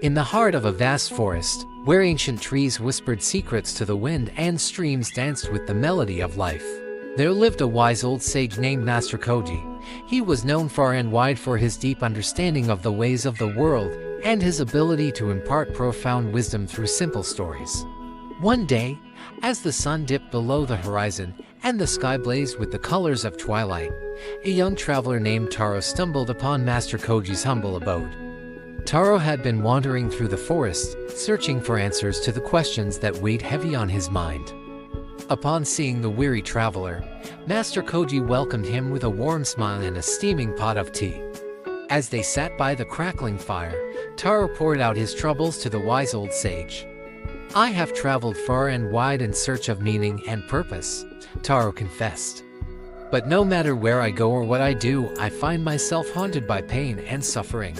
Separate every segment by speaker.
Speaker 1: In the heart of a vast forest, where ancient trees whispered secrets to the wind and streams danced with the melody of life, there lived a wise old sage named Master Koji. He was known far and wide for his deep understanding of the ways of the world and his ability to impart profound wisdom through simple stories. One day, as the sun dipped below the horizon and the sky blazed with the colors of twilight, a young traveler named Taro stumbled upon Master Koji's humble abode. Taro had been wandering through the forest, searching for answers to the questions that weighed heavy on his mind. Upon seeing the weary traveler, Master Koji welcomed him with a warm smile and a steaming pot of tea. As they sat by the crackling fire, Taro poured out his troubles to the wise old sage. "I have traveled far and wide in search of meaning and purpose," Taro confessed. "But no matter where I go or what I do, I find myself haunted by pain and suffering.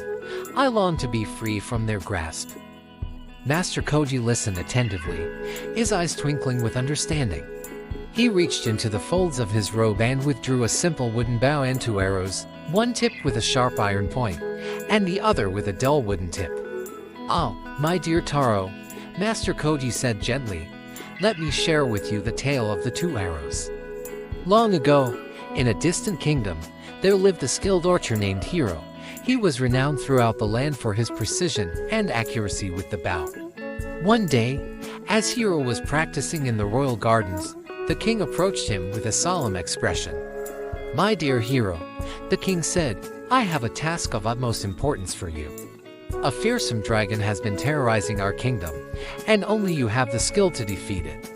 Speaker 1: I long to be free from their grasp." Master Koji listened attentively, his eyes twinkling with understanding. He reached into the folds of his robe and withdrew a simple wooden bow and 2 arrows, one tipped with a sharp iron point, and the other with a dull wooden tip. "Oh, my dear Taro," Master Koji said gently, "let me share with you the tale of the 2 arrows. Long ago, in a distant kingdom, there lived a skilled archer named Hiro. He was renowned throughout the land for his precision and accuracy with the bow. One day, as Hiro was practicing in the royal gardens, the king approached him with a solemn expression. "My dear Hiro," the king said, "I have a task of utmost importance for you. A fearsome dragon has been terrorizing our kingdom, and only you have the skill to defeat it."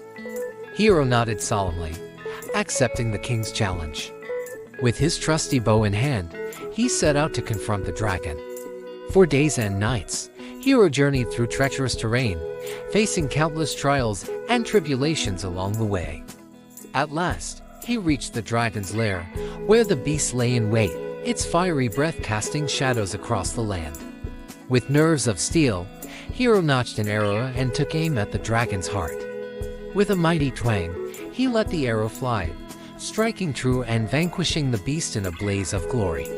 Speaker 1: Hiro nodded solemnly, accepting the king's challenge. With his trusty bow in hand, he set out to confront the dragon. For days and nights, Hiro journeyed through treacherous terrain, facing countless trials and tribulations along the way. At last, he reached the dragon's lair, where the beast lay in wait, its fiery breath casting shadows across the land. With nerves of steel, Hiro notched an arrow and took aim at the dragon's heart. With a mighty twang, he let the arrow fly, striking true and vanquishing the beast in a blaze of glory.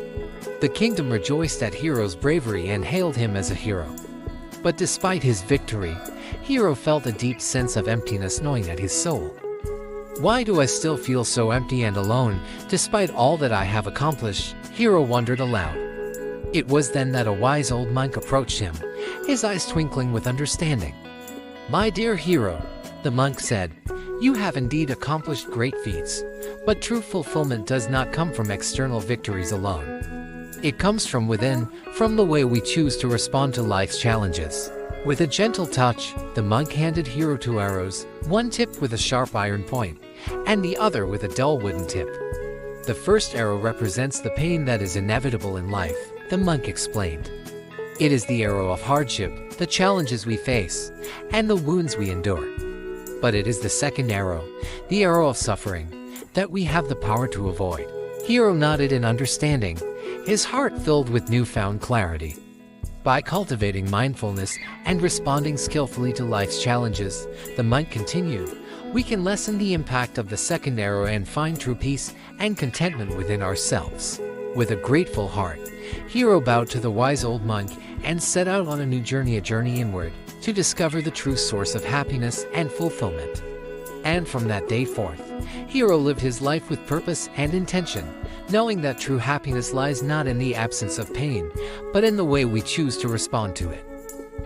Speaker 1: The kingdom rejoiced at Hiro's bravery and hailed him as a hero. But despite his victory, Hiro felt a deep sense of emptiness gnawing at his soul. "Why do I still feel so empty and alone, despite all that I have accomplished?" Hiro wondered aloud. It was then that a wise old monk approached him, his eyes twinkling with understanding. "My dear Hiro," the monk said, "you have indeed accomplished great feats, but true fulfillment does not come from external victories alone. It comes from within, from the way we choose to respond to life's challenges." With a gentle touch, the monk handed Hiro 2 arrows, one tipped with a sharp iron point, and the other with a dull wooden tip. "The first arrow represents the pain that is inevitable in life," the monk explained. "It is the arrow of hardship, the challenges we face, and the wounds we endure. But it is the second arrow, the arrow of suffering, that we have the power to avoid." Hiro nodded in understanding, his heart filled with newfound clarity. By cultivating mindfulness and responding skillfully to life's challenges, the monk continued, we can lessen the impact of the second arrow and find true peace and contentment within ourselves. With a grateful heart, Hiro bowed to the wise old monk and set out on a new journey, a journey inward, to discover the true source of happiness and fulfillment. And from that day forth, Hiro lived his life with purpose and intention, knowing that true happiness lies not in the absence of pain, but in the way we choose to respond to it.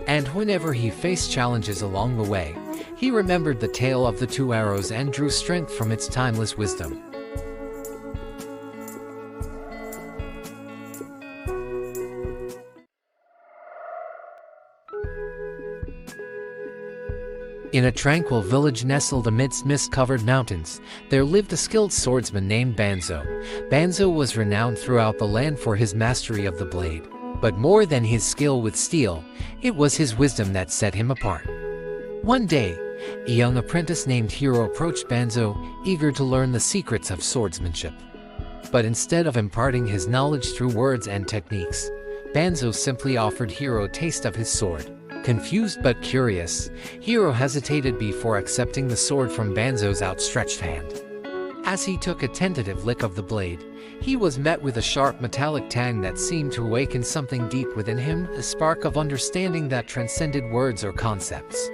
Speaker 1: And whenever he faced challenges along the way, he remembered the tale of the 2 arrows and drew strength from its timeless wisdom. In a tranquil village nestled amidst mist-covered mountains, there lived a skilled swordsman named Banzo. Banzo was renowned throughout the land for his mastery of the blade. But more than his skill with steel, it was his wisdom that set him apart. One day, a young apprentice named Hiro approached Banzo, eager to learn the secrets of swordsmanship. But instead of imparting his knowledge through words and techniques, Banzo simply offered Hiro a taste of his sword. Confused but curious, Hiro hesitated before accepting the sword from Banzo's outstretched hand. As he took a tentative lick of the blade, he was met with a sharp metallic tang that seemed to awaken something deep within him, a spark of understanding that transcended words or concepts.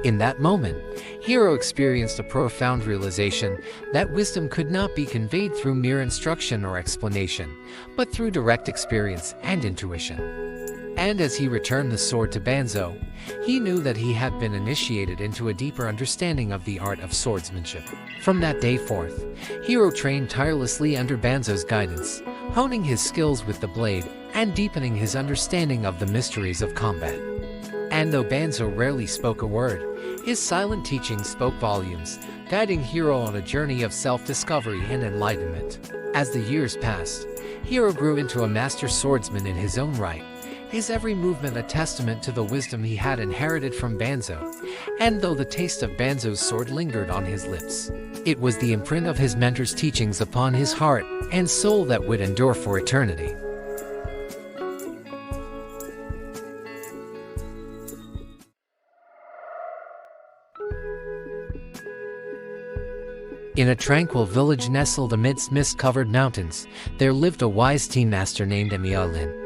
Speaker 1: In that moment, Hiro experienced a profound realization that wisdom could not be conveyed through mere instruction or explanation, but through direct experience and intuition. And as he returned the sword to Banzo, he knew that he had been initiated into a deeper understanding of the art of swordsmanship. From that day forth, Hiro trained tirelessly under Banzo's guidance, honing his skills with the blade and deepening his understanding of the mysteries of combat. And though Banzo rarely spoke a word, his silent teachings spoke volumes, guiding Hiro on a journey of self-discovery and enlightenment. As the years passed, Hiro grew into a master swordsman in his own right, his every movement a testament to the wisdom he had inherited from Banzo. And though the taste of Banzo's sword lingered on his lips, it was the imprint of his mentor's teachings upon his heart and soul that would endure for eternity. In a tranquil village nestled amidst mist-covered mountains, there lived a wise tea master named Emmeline.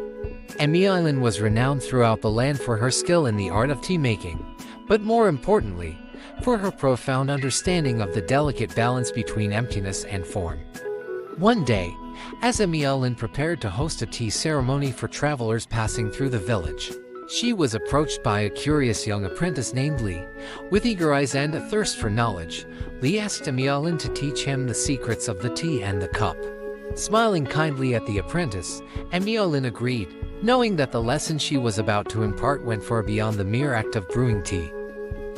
Speaker 1: Emmeline was renowned throughout the land for her skill in the art of tea-making, but more importantly, for her profound understanding of the delicate balance between emptiness and form. One day, as Emmeline prepared to host a tea ceremony for travelers passing through the village, she was approached by a curious young apprentice named Lee. With eager eyes and a thirst for knowledge, Lee asked Emmeline to teach him the secrets of the tea and the cup. Smiling kindly at the apprentice, Emmeline agreed, knowing that the lesson she was about to impart went far beyond the mere act of brewing tea.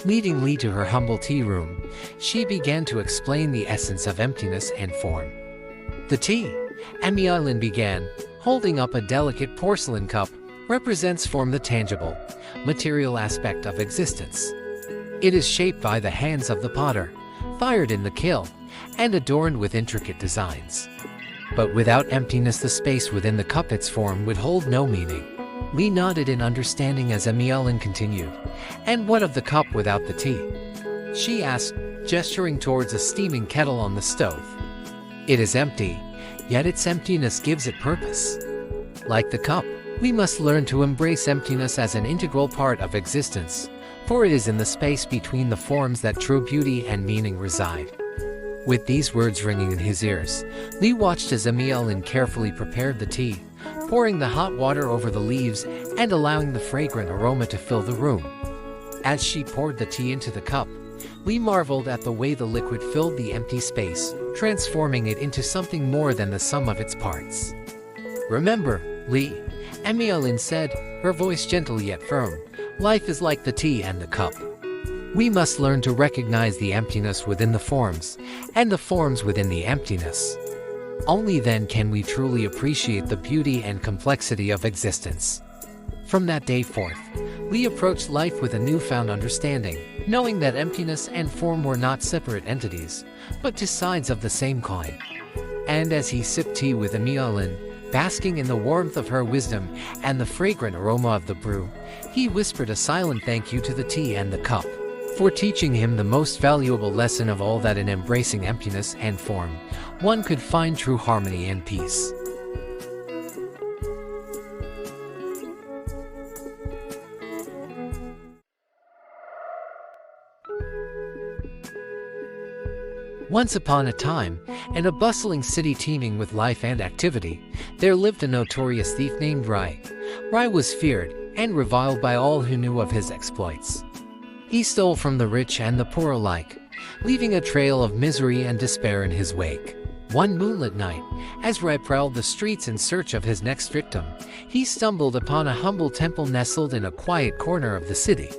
Speaker 1: Leading Lee to her humble tea room, she began to explain the essence of emptiness and form. The tea, Emmeline began, holding up a delicate porcelain cup, represents form, the tangible, material aspect of existence. It is shaped by the hands of the potter, fired in the kiln, and adorned with intricate designs. But without emptiness, the space within the cup, its form, would hold no meaning. Lee nodded in understanding as Emmeline continued. And what of the cup without the tea? She asked, gesturing towards a steaming kettle on the stove. It is empty, yet its emptiness gives it purpose. Like the cup, we must learn to embrace emptiness as an integral part of existence, for it is in the space between the forms that true beauty and meaning reside. With these words ringing in his ears, Lee watched as Emmeline carefully prepared the tea, pouring the hot water over the leaves and allowing the fragrant aroma to fill the room. As she poured the tea into the cup, Lee marveled at the way the liquid filled the empty space, transforming it into something more than the sum of its parts. Remember, Lee, Emmeline said, her voice gentle yet firm, life is like the tea and the cup. We must learn to recognize the emptiness within the forms, and the forms within the emptiness. Only then can we truly appreciate the beauty and complexity of existence. From that day forth, Lee approached life with a newfound understanding, knowing that emptiness and form were not separate entities, but two sides of the same coin. And as he sipped tea with Emmeline, basking in the warmth of her wisdom and the fragrant aroma of the brew, he whispered a silent thank you to the tea and the cup, for teaching him the most valuable lesson of all, that in embracing emptiness and form, one could find true harmony and peace. Once upon a time, in a bustling city teeming with life and activity, there lived a notorious thief named Rai. Rai was feared and reviled by all who knew of his exploits. He stole from the rich and the poor alike, leaving a trail of misery and despair in his wake. One moonlit night, as Rai prowled the streets in search of his next victim, he stumbled upon a humble temple nestled in a quiet corner of the city.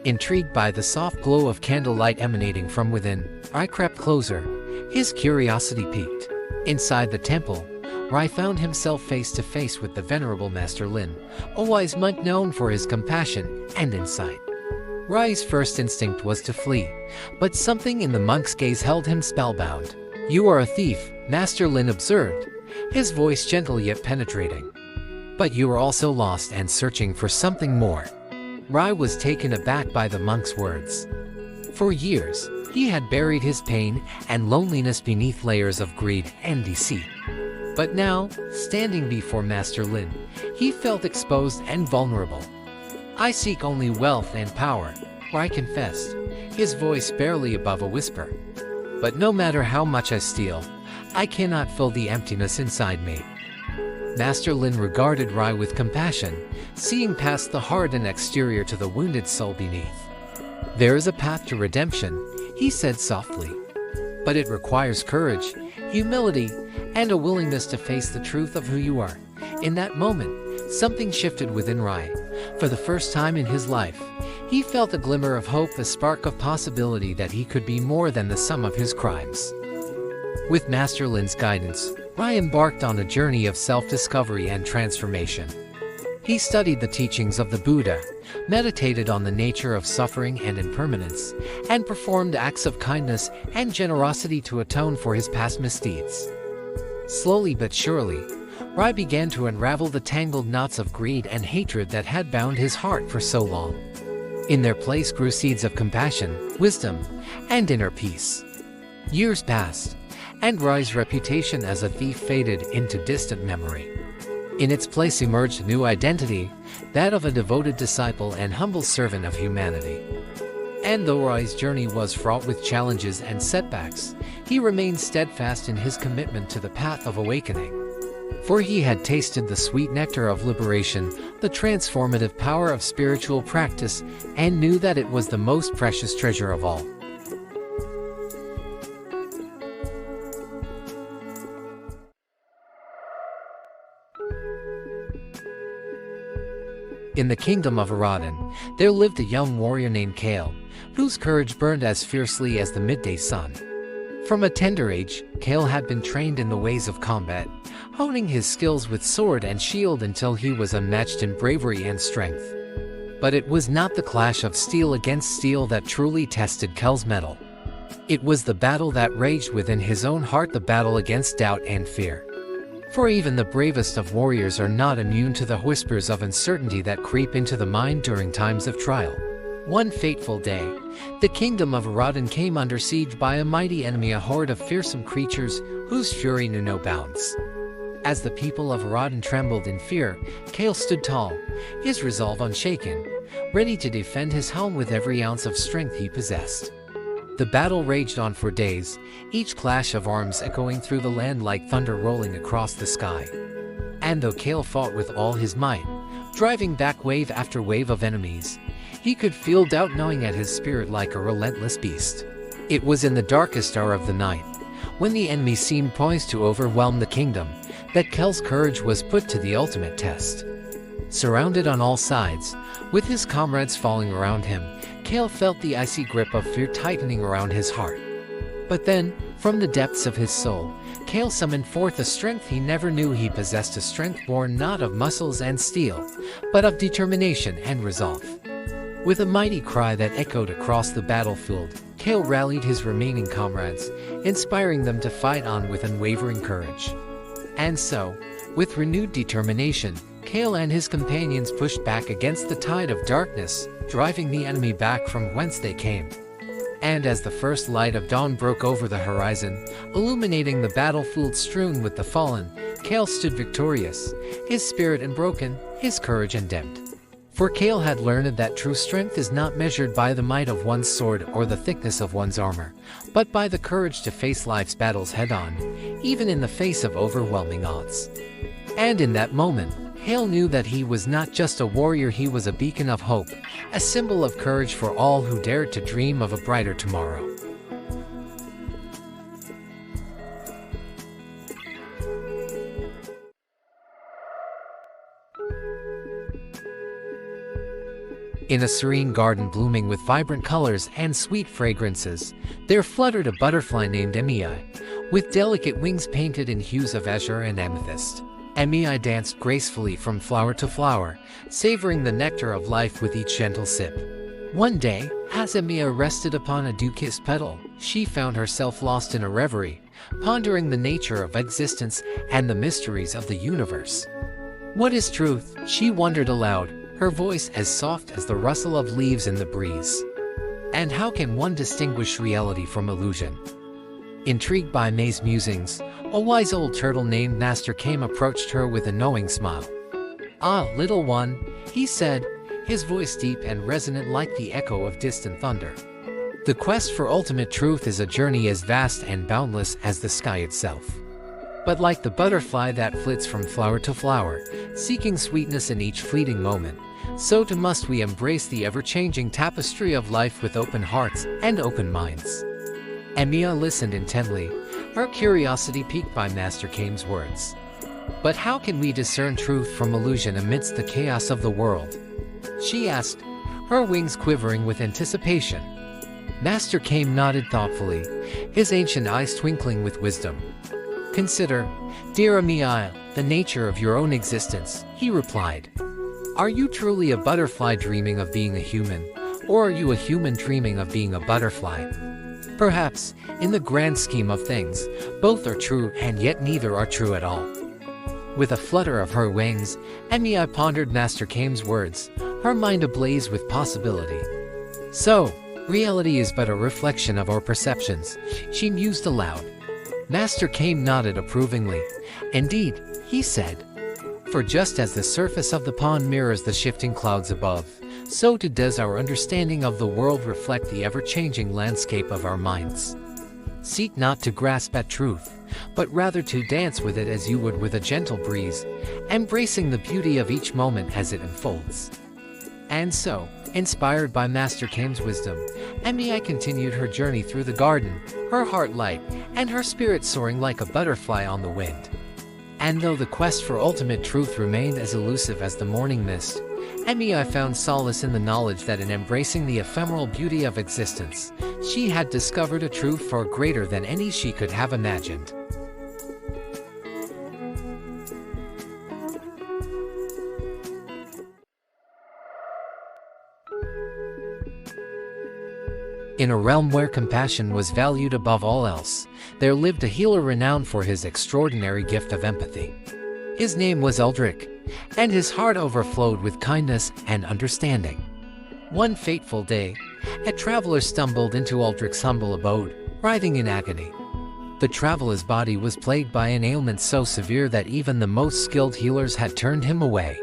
Speaker 1: Intrigued by the soft glow of candlelight emanating from within, Rai crept closer, his curiosity piqued. Inside the temple, Rai found himself face to face with the venerable Master Lin, a wise monk known for his compassion and insight. Rai's first instinct was to flee, but something in the monk's gaze held him spellbound. "You are a thief," Master Lin observed, his voice gentle yet penetrating. "But you are also lost and searching for something more." Rai was taken aback by the monk's words. For years, He had buried his pain and loneliness beneath layers of greed and deceit. But now, standing before Master Lin, he felt exposed and vulnerable. "I seek only wealth and power," Rai confessed, his voice barely above a whisper. "But no matter how much I steal, I cannot fill the emptiness inside me." Master Lin regarded Rai with compassion, seeing past the hardened exterior to the wounded soul beneath. "There is a path to redemption," he said softly. "But it requires courage, humility, and a willingness to face the truth of who you are." In that moment, something shifted within Rai. For the first time in his life, he felt a glimmer of hope, a spark of possibility that he could be more than the sum of his crimes. With Master Lin's guidance, Rai embarked on a journey of self-discovery and transformation. He studied the teachings of the Buddha, meditated on the nature of suffering and impermanence, and performed acts of kindness and generosity to atone for his past misdeeds. Slowly but surely, Rai began to unravel the tangled knots of greed and hatred that had bound his heart for so long. In their place grew seeds of compassion, wisdom, and inner peace. Years passed, and Rai's reputation as a thief faded into distant memory. In its place emerged a new identity, that of a devoted disciple and humble servant of humanity. And though Rai's journey was fraught with challenges and setbacks, he remained steadfast in his commitment to the path of awakening. For he had tasted the sweet nectar of liberation, the transformative power of spiritual practice, and knew that it was the most precious treasure of all. In the kingdom of Aradan, there lived a young warrior named Kale, whose courage burned as fiercely as the midday sun. From a tender age, Kale had been trained in the ways of combat, honing his skills with sword and shield until he was unmatched in bravery and strength. But it was not the clash of steel against steel that truly tested Kale's mettle. It was the battle that raged within his own heart, the battle against doubt and fear. For even the bravest of warriors are not immune to the whispers of uncertainty that creep into the mind during times of trial. One fateful day, the kingdom of Aradan came under siege by a mighty enemy, a horde of fearsome creatures whose fury knew no bounds. As the people of Aradan trembled in fear, Kale stood tall, his resolve unshaken, ready to defend his home with every ounce of strength he possessed. The battle raged on for days, each clash of arms echoing through the land like thunder rolling across the sky. And though Kale fought with all his might, driving back wave after wave of enemies, he could feel doubt gnawing at his spirit like a relentless beast. It was in the darkest hour of the night, when the enemy seemed poised to overwhelm the kingdom, that Kale's courage was put to the ultimate test. Surrounded on all sides, with his comrades falling around him, Kale felt the icy grip of fear tightening around his heart. But then, from the depths of his soul, Kale summoned forth a strength he never knew he possessed, a strength born not of muscles and steel, but of determination and resolve. With a mighty cry that echoed across the battlefield, Kale rallied his remaining comrades, inspiring them to fight on with unwavering courage. And so, with renewed determination, Kale and his companions pushed back against the tide of darkness, driving the enemy back from whence they came. And as the first light of dawn broke over the horizon, illuminating the battlefield strewn with the fallen, Kale stood victorious, his spirit unbroken, his courage undimmed. For Kale had learned that true strength is not measured by the might of one's sword or the thickness of one's armor, but by the courage to face life's battles head-on, even in the face of overwhelming odds. And in that moment, Kale knew that he was not just a warrior, he was a beacon of hope, a symbol of courage for all who dared to dream of a brighter tomorrow. In a serene garden blooming with vibrant colors and sweet fragrances, there fluttered a butterfly named Emei, with delicate wings painted in hues of azure and amethyst. Emei danced gracefully from flower to flower, savoring the nectar of life with each gentle sip. One day, as Emei rested upon a dew-kissed petal, she found herself lost in a reverie, pondering the nature of existence and the mysteries of the universe. What is truth? She wondered aloud, her voice as soft as the rustle of leaves in the breeze. And how can one distinguish reality from illusion? Intrigued by May's musings, a wise old turtle named Master Kame approached her with a knowing smile. "Ah, little one," he said, his voice deep and resonant like the echo of distant thunder. "The quest for ultimate truth is a journey as vast and boundless as the sky itself. But like the butterfly that flits from flower to flower, seeking sweetness in each fleeting moment, so too must we embrace the ever-changing tapestry of life with open hearts and open minds." Emiya listened intently, her curiosity piqued by Master Kame's words. "But how can we discern truth from illusion amidst the chaos of the world?" she asked, her wings quivering with anticipation. Master Kame nodded thoughtfully, his ancient eyes twinkling with wisdom. "Consider, dear Emiya, the nature of your own existence," he replied. "Are you truly a butterfly dreaming of being a human, or are you a human dreaming of being a butterfly? Perhaps, in the grand scheme of things, both are true and yet neither are true at all." With a flutter of her wings, Emiya pondered Master Kame's words, her mind ablaze with possibility. "So, reality is but a reflection of our perceptions," she mused aloud. Master Kame nodded approvingly. "Indeed," he said. "For just as the surface of the pond mirrors the shifting clouds above, so too does our understanding of the world reflect the ever-changing landscape of our minds. Seek not to grasp at truth, but rather to dance with it as you would with a gentle breeze, embracing the beauty of each moment as it unfolds." And so, inspired by Master Kame's wisdom, Emiya continued her journey through the garden, her heart light, and her spirit soaring like a butterfly on the wind. And though the quest for ultimate truth remained as elusive as the morning mist, Emiya found solace in the knowledge that in embracing the ephemeral beauty of existence, she had discovered a truth far greater than any she could have imagined. In a realm where compassion was valued above all else, there lived a healer renowned for his extraordinary gift of empathy. His name was Eldrick, and his heart overflowed with kindness and understanding. One fateful day, a traveler stumbled into Eldrick's humble abode, writhing in agony. The traveler's body was plagued by an ailment so severe that even the most skilled healers had turned him away.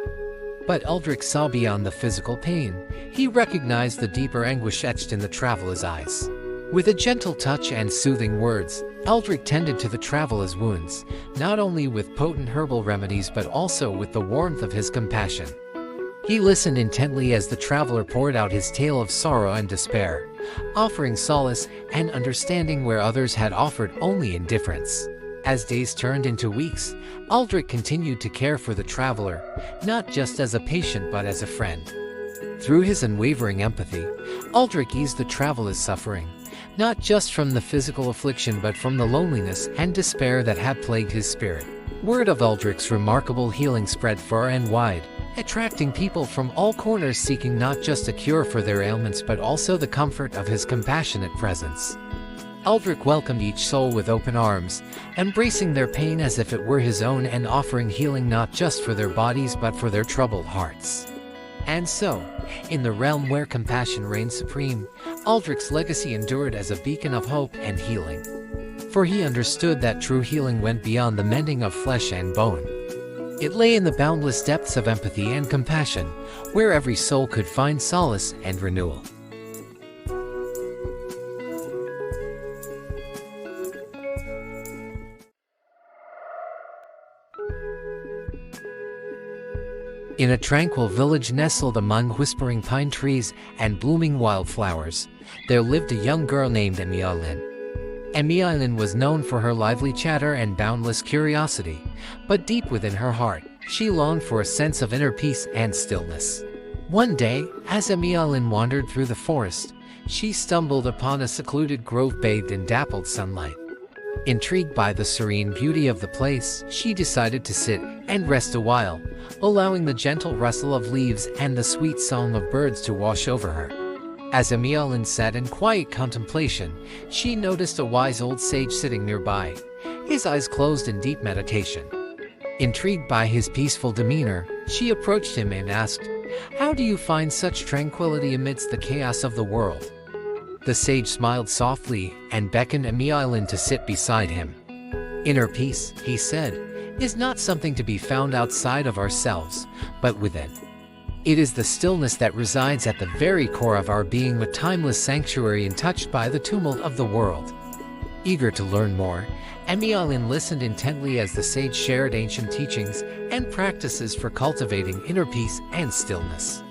Speaker 1: But Eldrick saw beyond the physical pain. He recognized the deeper anguish etched in the traveler's eyes. With a gentle touch and soothing words, Eldrick tended to the traveler's wounds, not only with potent herbal remedies but also with the warmth of his compassion. He listened intently as the traveler poured out his tale of sorrow and despair, offering solace and understanding where others had offered only indifference. As days turned into weeks, Eldrick continued to care for the traveler, not just as a patient but as a friend. Through his unwavering empathy, Eldrick eased the traveler's suffering, not just from the physical affliction but from the loneliness and despair that had plagued his spirit. Word of Eldrick's remarkable healing spread far and wide, attracting people from all corners seeking not just a cure for their ailments but also the comfort of his compassionate presence. Eldrick welcomed each soul with open arms, embracing their pain as if it were his own and offering healing not just for their bodies but for their troubled hearts. And so, in the realm where compassion reigned supreme, Eldrick's legacy endured as a beacon of hope and healing. For he understood that true healing went beyond the mending of flesh and bone. It lay in the boundless depths of empathy and compassion, where every soul could find solace and renewal. In a tranquil village nestled among whispering pine trees and blooming wildflowers, there lived a young girl named Emiya. Emiya was known for her lively chatter and boundless curiosity, but deep within her heart, she longed for a sense of inner peace and stillness. One day, as Emiya wandered through the forest, she stumbled upon a secluded grove bathed in dappled sunlight. Intrigued by the serene beauty of the place, she decided to sit and rest a while, allowing the gentle rustle of leaves and the sweet song of birds to wash over her. As Emiya sat in quiet contemplation, she noticed a wise old sage sitting nearby, his eyes closed in deep meditation. Intrigued by his peaceful demeanor, she approached him and asked, "How do you find such tranquility amidst the chaos of the world?" The sage smiled softly and beckoned Emmeline to sit beside him. "Inner peace," he said, "is not something to be found outside of ourselves, but within. It is the stillness that resides at the very core of our being, a timeless sanctuary untouched by the tumult of the world." Eager to learn more, Emmeline listened intently as the sage shared ancient teachings and practices for cultivating inner peace and stillness.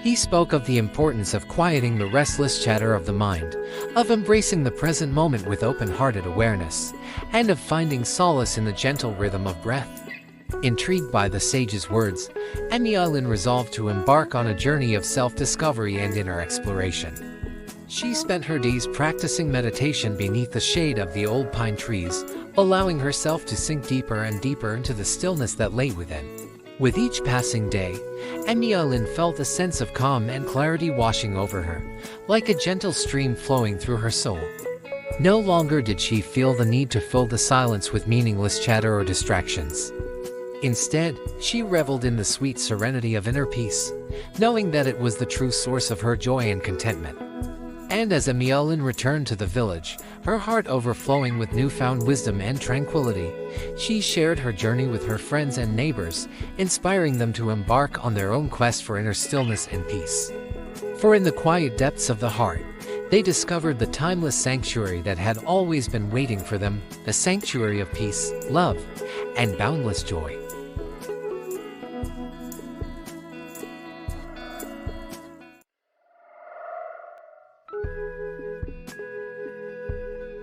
Speaker 1: He spoke of the importance of quieting the restless chatter of the mind, of embracing the present moment with open-hearted awareness, and of finding solace in the gentle rhythm of breath. Intrigued by the sage's words, Emmeline resolved to embark on a journey of self-discovery and inner exploration. She spent her days practicing meditation beneath the shade of the old pine trees, allowing herself to sink deeper and deeper into the stillness that lay within. With each passing day, Emmeline felt a sense of calm and clarity washing over her, like a gentle stream flowing through her soul. No longer did she feel the need to fill the silence with meaningless chatter or distractions. Instead, she reveled in the sweet serenity of inner peace, knowing that it was the true source of her joy and contentment. And as Emmeline returned to the village, her heart overflowing with newfound wisdom and tranquility, she shared her journey with her friends and neighbors, inspiring them to embark on their own quest for inner stillness and peace. For in the quiet depths of the heart, they discovered the timeless sanctuary that had always been waiting for them, a sanctuary of peace, love, and boundless joy.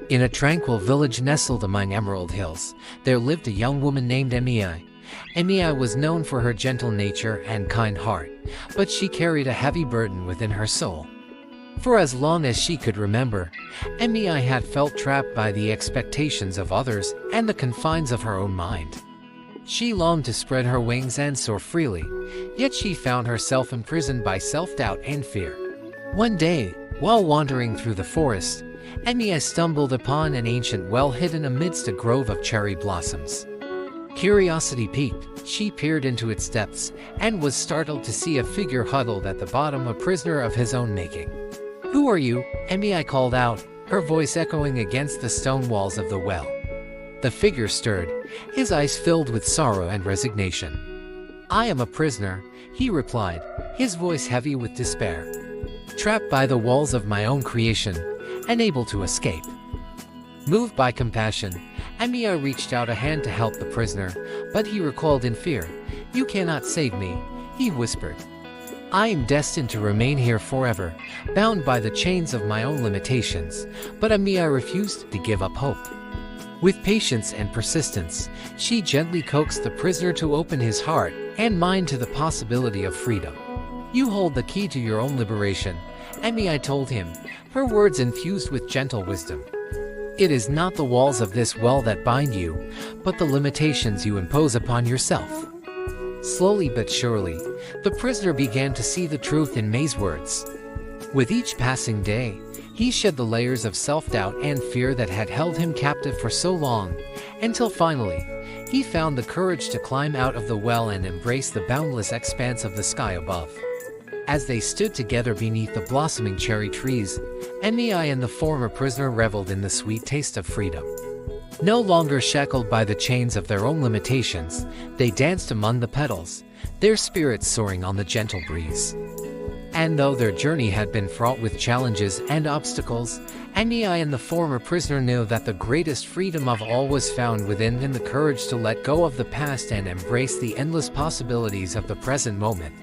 Speaker 1: In a tranquil village nestled among emerald hills, there lived a young woman named Emmeline. Emmeline was known for her gentle nature and kind heart, but she carried a heavy burden within her soul. For as long as she could remember, Emmeline had felt trapped by the expectations of others and the confines of her own mind. She longed to spread her wings and soar freely, yet she found herself imprisoned by self-doubt and fear. One day, while wandering through the forest, Emmeline stumbled upon an ancient well hidden amidst a grove of cherry blossoms. Curiosity piqued, she peered into its depths and was startled to see a figure huddled at the bottom, a prisoner of his own making. "Who are you?" Emmeline called out, her voice echoing against the stone walls of the well. The figure stirred, his eyes filled with sorrow and resignation. "I am a prisoner," he replied, his voice heavy with despair. "Trapped by the walls of my own creation, unable to escape." Moved by compassion, Emmeline reached out a hand to help the prisoner, but he recoiled in fear. "You cannot save me," he whispered. "I am destined to remain here forever, bound by the chains of my own limitations." But Emmeline refused to give up hope. With patience and persistence, she gently coaxed the prisoner to open his heart and mind to the possibility of freedom. "You hold the key to your own liberation," Emmeline told him, her words infused with gentle wisdom. "It is not the walls of this well that bind you, but the limitations you impose upon yourself." Slowly but surely, the prisoner began to see the truth in May's words. With each passing day, he shed the layers of self-doubt and fear that had held him captive for so long, until finally, he found the courage to climb out of the well and embrace the boundless expanse of the sky above. As they stood together beneath the blossoming cherry trees, Emmeline and the former prisoner reveled in the sweet taste of freedom. No longer shackled by the chains of their own limitations, they danced among the petals, their spirits soaring on the gentle breeze. And though their journey had been fraught with challenges and obstacles, Emmeline and the former prisoner knew that the greatest freedom of all was found within, in the courage to let go of the past and embrace the endless possibilities of the present moment.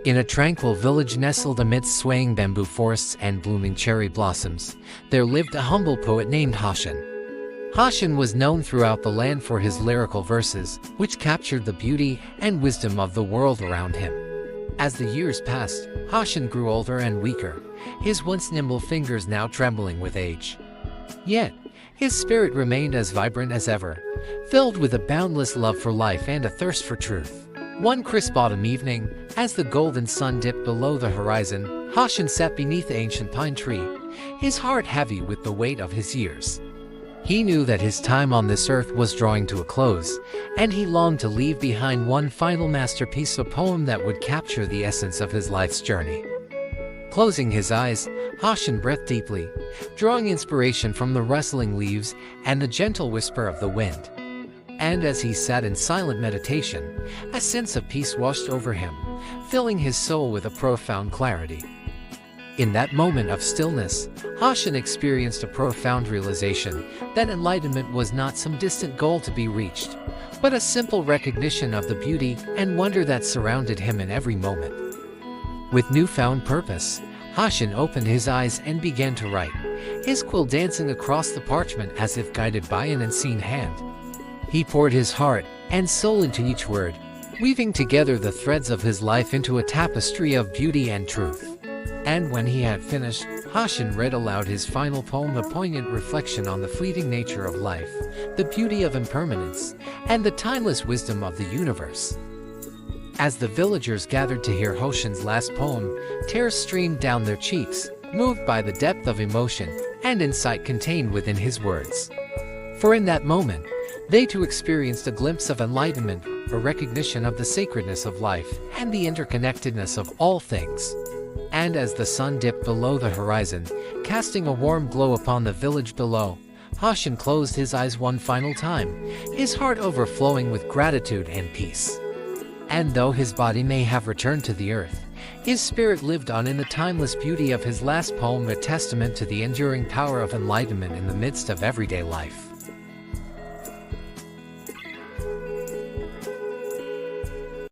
Speaker 1: In a tranquil village nestled amidst swaying bamboo forests and blooming cherry blossoms, there lived a humble poet named Herein. Herein was known throughout the land for his lyrical verses, which captured the beauty and wisdom of the world around him. As the years passed, Herein grew older and weaker, his once nimble fingers now trembling with age. Yet, his spirit remained as vibrant as ever, filled with a boundless love for life and a thirst for truth. One crisp autumn evening, as the golden sun dipped below the horizon, Herein sat beneath the ancient pine tree, his heart heavy with the weight of his years. He knew that his time on this earth was drawing to a close, and he longed to leave behind one final masterpiece, a poem that would capture the essence of his life's journey. Closing his eyes, Hashan breathed deeply, drawing inspiration from the rustling leaves and the gentle whisper of the wind. And as he sat in silent meditation, a sense of peace washed over him, filling his soul with a profound clarity. In that moment of stillness, Hashan experienced a profound realization that enlightenment was not some distant goal to be reached, but a simple recognition of the beauty and wonder that surrounded him in every moment. With newfound purpose, Hashan opened his eyes and began to write, his quill dancing across the parchment as if guided by an unseen hand. He poured his heart and soul into each word, weaving together the threads of his life into a tapestry of beauty and truth. And when he had finished, Hashan read aloud his final poem, a poignant reflection on the fleeting nature of life, the beauty of impermanence, and the timeless wisdom of the universe. As the villagers gathered to hear Hashan's last poem, tears streamed down their cheeks, moved by the depth of emotion and insight contained within his words. For in that moment, they too experienced a glimpse of enlightenment, a recognition of the sacredness of life and the interconnectedness of all things. And as the sun dipped below the horizon, casting a warm glow upon the village below, Hashan closed his eyes one final time, his heart overflowing with gratitude and peace. And though his body may have returned to the earth, his spirit lived on in the timeless beauty of his last poem, a testament to the enduring power of enlightenment in the midst of everyday life.